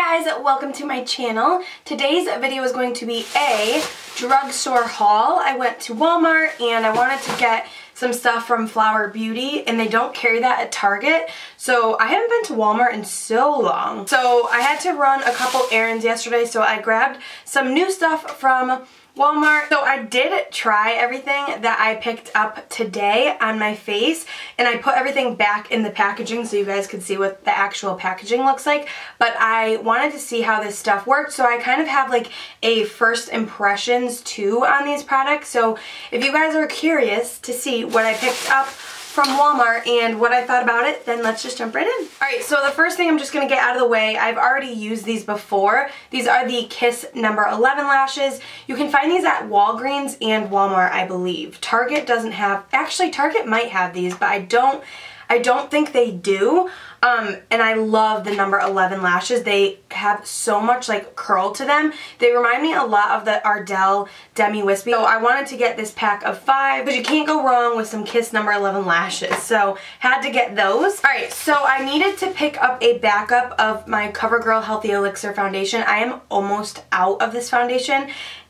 Hey guys, welcome to my channel. Today's video is going to be a drugstore haul. I went to Walmart and I wanted to get some stuff from Flower Beauty, and they don't carry that at Target. So I haven't been to Walmart in so long. So I had to run a couple errands yesterday, so I grabbed some new stuff from Walmart. So I did try everything that I picked up today on my face, and I put everything back in the packaging so you guys could see what the actual packaging looks like. But I wanted to see how this stuff worked, so I kind of have like a first impressions too on these products. So if you guys are curious to see what I picked up from Walmart and what I thought about it, then let's just jump right in. Alright, so the first thing I'm just going to get out of the way, I've already used these before. These are the Kiss number 11 lashes. You can find these at Walgreens and Walmart, I believe. Target doesn't have, actually Target might have these, but I don't think they do. And I love the number 11 lashes. They have so much like curl to them. They remind me a lot of the Ardell Demi Wispy. So I wanted to get this pack of 5 because you can't go wrong with some Kiss number 11 lashes. So had to get those. Alright, so I needed to pick up a backup of my Covergirl Healthy Elixir foundation. I am almost out of this foundation,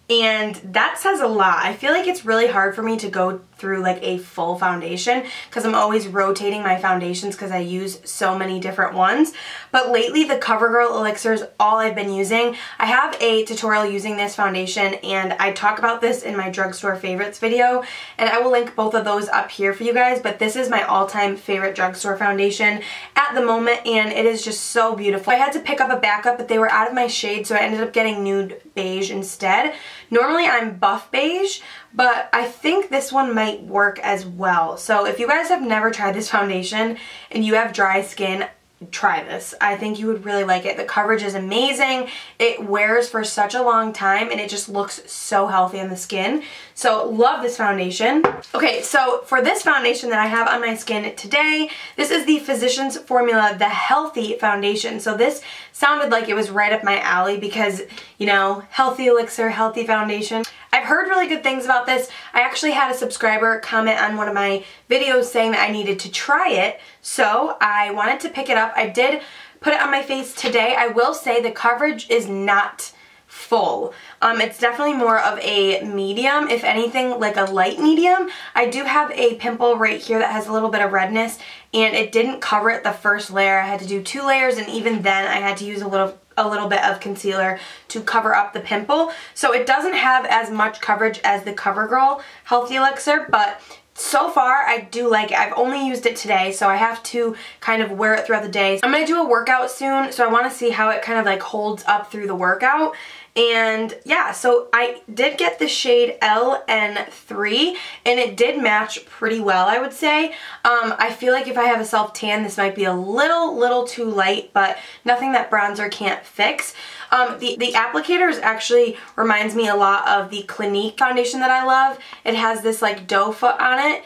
and that says a lot. I feel like it's really hard for me to go through like a full foundation because I'm always rotating my foundations because I use so many different ones. But lately the Covergirl Elixir is all I've been using. I have a tutorial using this foundation, and I talk about this in my drugstore favorites video, and I will link both of those up here for you guys. But this is my all-time favorite drugstore foundation at the moment, and it is just so beautiful. I had to pick up a backup, but they were out of my shade, so I ended up getting nude beige instead. Normally I'm buff beige, but I think this one might work as well. So if you guys have never tried this foundation and you have dry skin, try this. I think you would really like it. The coverage is amazing. It wears for such a long time, and it just looks so healthy on the skin. So love this foundation. Okay, so for this foundation that I have on my skin today, this is the Physicians Formula, the Healthy Foundation. So this sounded like it was right up my alley because, you know, healthy elixir, healthy foundation. I've heard really good things about this. I actually had a subscriber comment on one of my videos saying that I needed to try it, so I wanted to pick it up. I did put it on my face today. I will say the coverage is not full. It's definitely more of a medium, if anything like a light medium. I do have a pimple right here that has a little bit of redness, and it didn't cover it the first layer. I had to do 2 layers, and even then I had to use a little bit of concealer to cover up the pimple. So it doesn't have as much coverage as the Covergirl Healthy Elixir, but so far I do like it. I've only used it today, so I have to kind of wear it throughout the day. I'm going to do a workout soon, so I want to see how it kind of like holds up through the workout. And yeah, so I did get the shade LN3, and it did match pretty well, I would say. I feel like if I have a self tan, this might be a little too light, but nothing that bronzer can't fix. The applicator actually reminds me a lot of the Clinique foundation that I love. It has this like doe foot on it.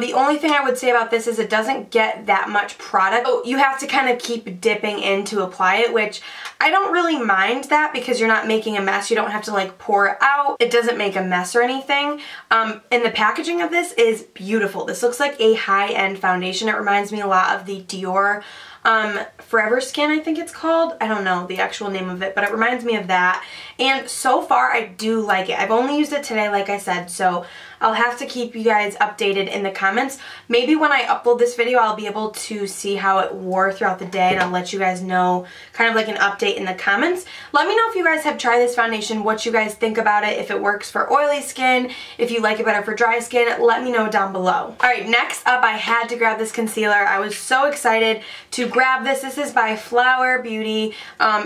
The only thing I would say about this is it doesn't get that much product. So you have to kind of keep dipping in to apply it, which I don't really mind that because you're not making a mess. You don't have to like pour it out. It doesn't make a mess or anything. And the packaging of this is beautiful. This looks like a high-end foundation. It reminds me a lot of the Dior Forever Skin, I think it's called. I don't know the actual name of it, but it reminds me of that. And so far I do like it. I've only used it today, like I said, so I'll have to keep you guys updated in the comments. Maybe when I upload this video I'll be able to see how it wore throughout the day, and I'll let you guys know kind of like an update in the comments. Let me know if you guys have tried this foundation, what you guys think about it, if it works for oily skin, if you like it better for dry skin. Let me know down below. Alright, next up I had to grab this concealer. I was so excited to grab this. This is by Flower Beauty,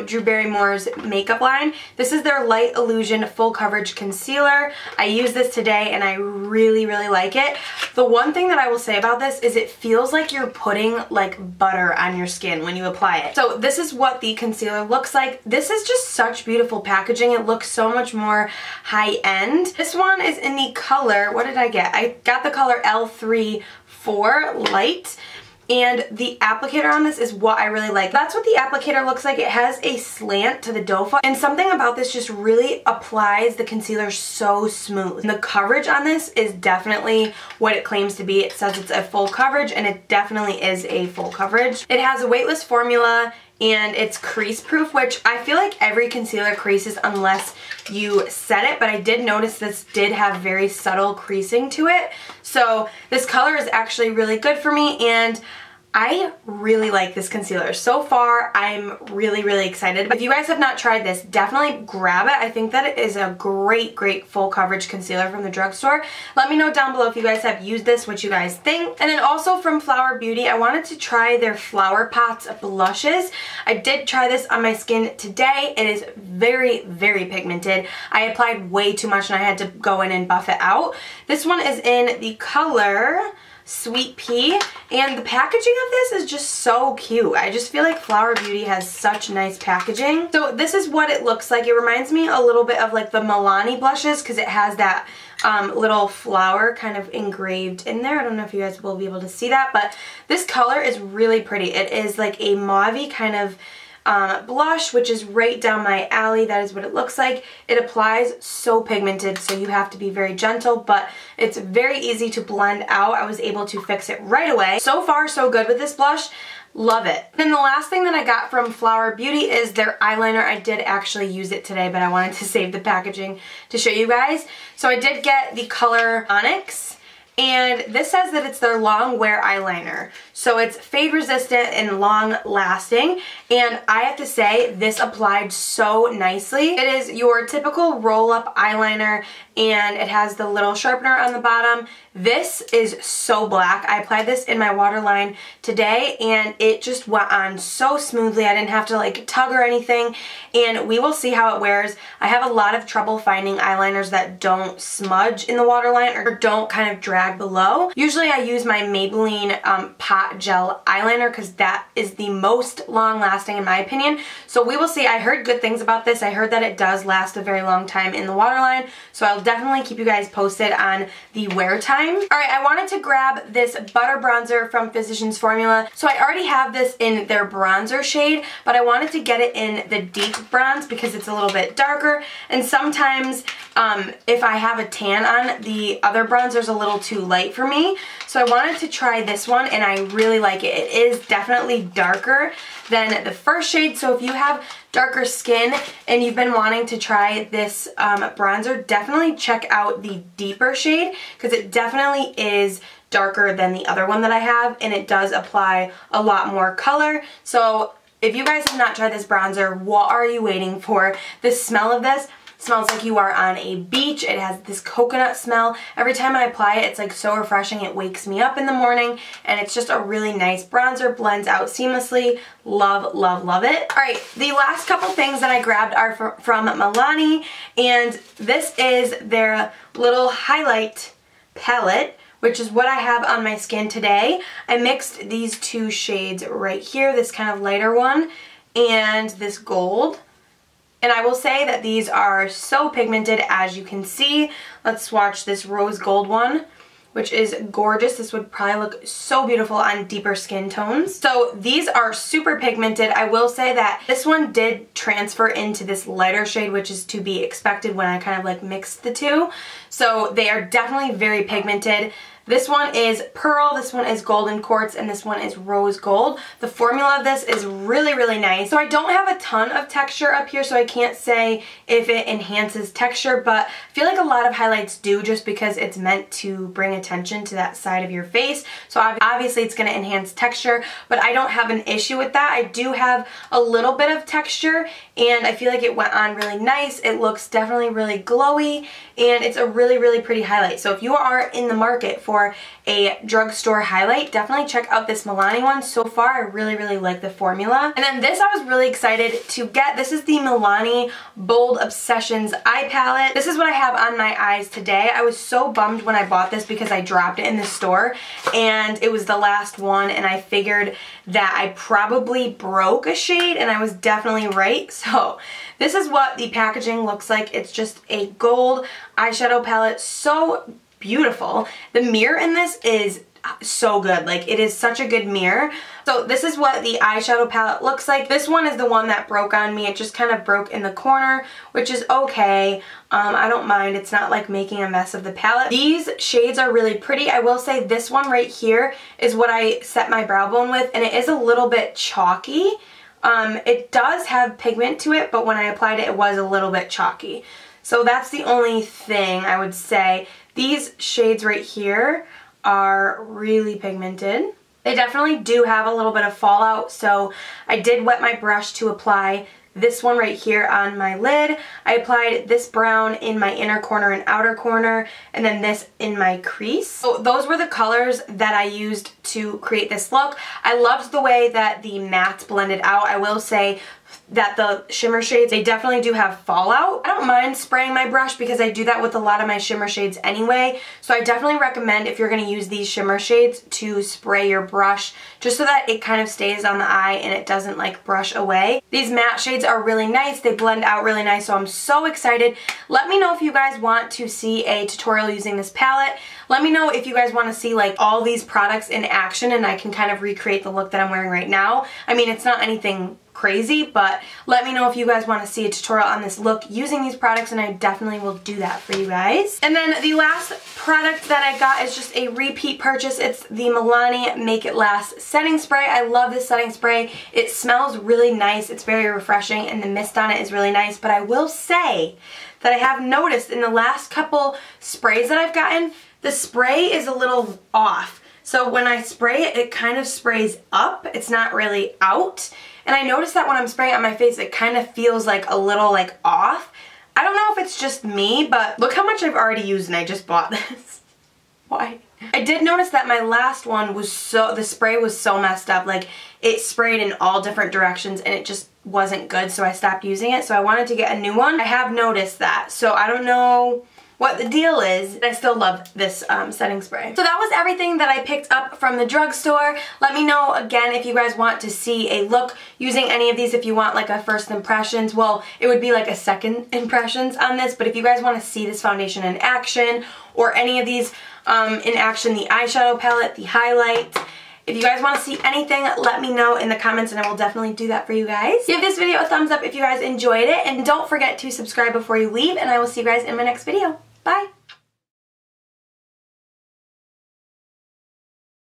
Drew Barrymore's makeup line. This is their Light Illusion Full Coverage Concealer. I used this today and I really like it. The one thing that I will say about this is it feels like you're putting like butter on your skin when you apply it. So this is what the concealer looks like. This is just such beautiful packaging. It looks so much more high-end. This one is in the color, what did I get? I got the color L34 Light. And the applicator on this is what I really like. That's what the applicator looks like. It has a slant to the doe foot, and something about this just really applies the concealer so smooth. And the coverage on this is definitely what it claims to be. It says it's a full coverage, and it definitely is a full coverage. It has a weightless formula, and it's crease proof, which I feel like every concealer creases unless you set it, but I did notice this did have very subtle creasing to it. So this color is actually really good for me, and I really like this concealer. So far, I'm really, really excited. If you guys have not tried this, definitely grab it. I think that it is a great, great full coverage concealer from the drugstore. Let me know down below if you guys have used this, what you guys think. And then also from Flower Beauty, I wanted to try their Flower Pots blushes. I did try this on my skin today. It is very, very pigmented. I applied way too much and I had to go in and buff it out. This one is in the color Sweet Pea, and the packaging of this is just so cute. I just feel like Flower Beauty has such nice packaging. So this is what it looks like. It reminds me a little bit of like the Milani blushes because it has that little flower kind of engraved in there. I don't know if you guys will be able to see that, but this color is really pretty. It is like a mauve-y kind of blush, which is right down my alley. That is what it looks like. It applies so pigmented, so you have to be very gentle, but it's very easy to blend out. I was able to fix it right away. So far, so good with this blush. Love it. Then the last thing that I got from Flower Beauty is their eyeliner. I did actually use it today, but I wanted to save the packaging to show you guys. So I did get the color Onyx, and this says that it's their long wear eyeliner. So it's fade resistant and long lasting, and I have to say this applied so nicely. It is your typical roll up eyeliner, and it has the little sharpener on the bottom. This is so black. I applied this in my waterline today and it just went on so smoothly. I didn't have to like tug or anything, and we will see how it wears. I have a lot of trouble finding eyeliners that don't smudge in the waterline or don't kind of drag below. Usually I use my Maybelline Pot Gel eyeliner because that is the most long lasting in my opinion. So we will see. I heard good things about this. I heard that it does last a very long time in the waterline, so I'll definitely keep you guys posted on the wear time. Alright, I wanted to grab this butter bronzer from Physicians Formula. So I already have this in their bronzer shade, but I wanted to get it in the deep bronze because it's a little bit darker, and sometimes if I have a tan on, the other bronzer is a little too light for me. So I wanted to try this one, and I really like it. It is definitely darker than the first shade, so if you have darker skin and you've been wanting to try this bronzer, definitely check out the deeper shade because it definitely is darker than the other one that I have, and it does apply a lot more color. So if you guys have not tried this bronzer, what are you waiting for? The smell of this smells like you are on a beach. It has this coconut smell. Every time I apply it, it's like so refreshing. It wakes me up in the morning, and it's just a really nice bronzer. Blends out seamlessly. Love, love, love it. Alright, the last couple things that I grabbed are from Milani, and this is their little highlight palette, which is what I have on my skin today. I mixed these two shades right here, this kind of lighter one and this gold. And I will say that these are so pigmented, as you can see. Let's swatch this rose gold one, which is gorgeous. This would probably look so beautiful on deeper skin tones. So these are super pigmented. I will say that this one did transfer into this lighter shade, which is to be expected when I kind of like mixed the two. So they are definitely very pigmented. This one is Pearl, this one is Golden Quartz, and this one is Rose Gold. The formula of this is really, really nice. So I don't have a ton of texture up here, so I can't say if it enhances texture, but I feel like a lot of highlights do just because it's meant to bring attention to that side of your face. So obviously it's going to enhance texture, but I don't have an issue with that. I do have a little bit of texture, and I feel like it went on really nice. It looks definitely really glowy, and it's a really, really pretty highlight. So if you are in the market for a drugstore highlight, definitely check out this Milani one. So far, I really, really like the formula. And then this I was really excited to get. This is the Milani Bold Obsessions Eye Palette. This is what I have on my eyes today. I was so bummed when I bought this because I dropped it in the store and it was the last one, and I figured that I probably broke a shade, and I was definitely right. So this is what the packaging looks like. It's just a gold eyeshadow palette. So beautiful. The mirror in this is so good. Like, it is such a good mirror. So this is what the eyeshadow palette looks like. This one is the one that broke on me. It just kind of broke in the corner, which is okay. I don't mind. It's not like making a mess of the palette. These shades are really pretty. I will say this one right here is what I set my brow bone with, and it is a little bit chalky. It does have pigment to it, but when I applied it, it was a little bit chalky. So that's the only thing I would say. These shades right here are really pigmented. They definitely do have a little bit of fallout, so I did wet my brush to apply this one right here on my lid. I applied this brown in my inner corner and outer corner, and then this in my crease. So those were the colors that I used to create this look. I loved the way that the mattes blended out. I will say that the shimmer shades, they definitely do have fallout. I don't mind spraying my brush because I do that with a lot of my shimmer shades anyway. So I definitely recommend, if you're going to use these shimmer shades, to spray your brush just so that it kind of stays on the eye and it doesn't like brush away. These matte shades are really nice. They blend out really nice, so I'm so excited. Let me know if you guys want to see a tutorial using this palette. Let me know if you guys want to see like all these products in action and I can kind of recreate the look that I'm wearing right now. I mean, it's not anything crazy, but let me know if you guys want to see a tutorial on this look using these products, and I definitely will do that for you guys. And then the last product that I got is just a repeat purchase. It's the Milani Make It Last setting spray. I love this setting spray. It smells really nice. It's very refreshing, and the mist on it is really nice, but I will say that I have noticed in the last couple sprays that I've gotten, the spray is a little off. So when I spray it, it kind of sprays up. It's not really out. And I noticed that when I'm spraying it on my face, it kind of feels like a little like off. I don't know if it's just me, but look how much I've already used and I just bought this. Why? I did notice that my last one was the spray was so messed up. Like, it sprayed in all different directions and it just wasn't good, so I stopped using it. So I wanted to get a new one. I have noticed that. So I don't know what the deal is. I still love this setting spray. So that was everything that I picked up from the drugstore. Let me know again if you guys want to see a look using any of these. If you want like a first impressions, well, it would be like a second impressions on this, but if you guys want to see this foundation in action or any of these in action, the eyeshadow palette, the highlight, if you guys want to see anything, let me know in the comments and I will definitely do that for you guys. Give this video a thumbs up if you guys enjoyed it, and don't forget to subscribe before you leave, and I will see you guys in my next video. Bye!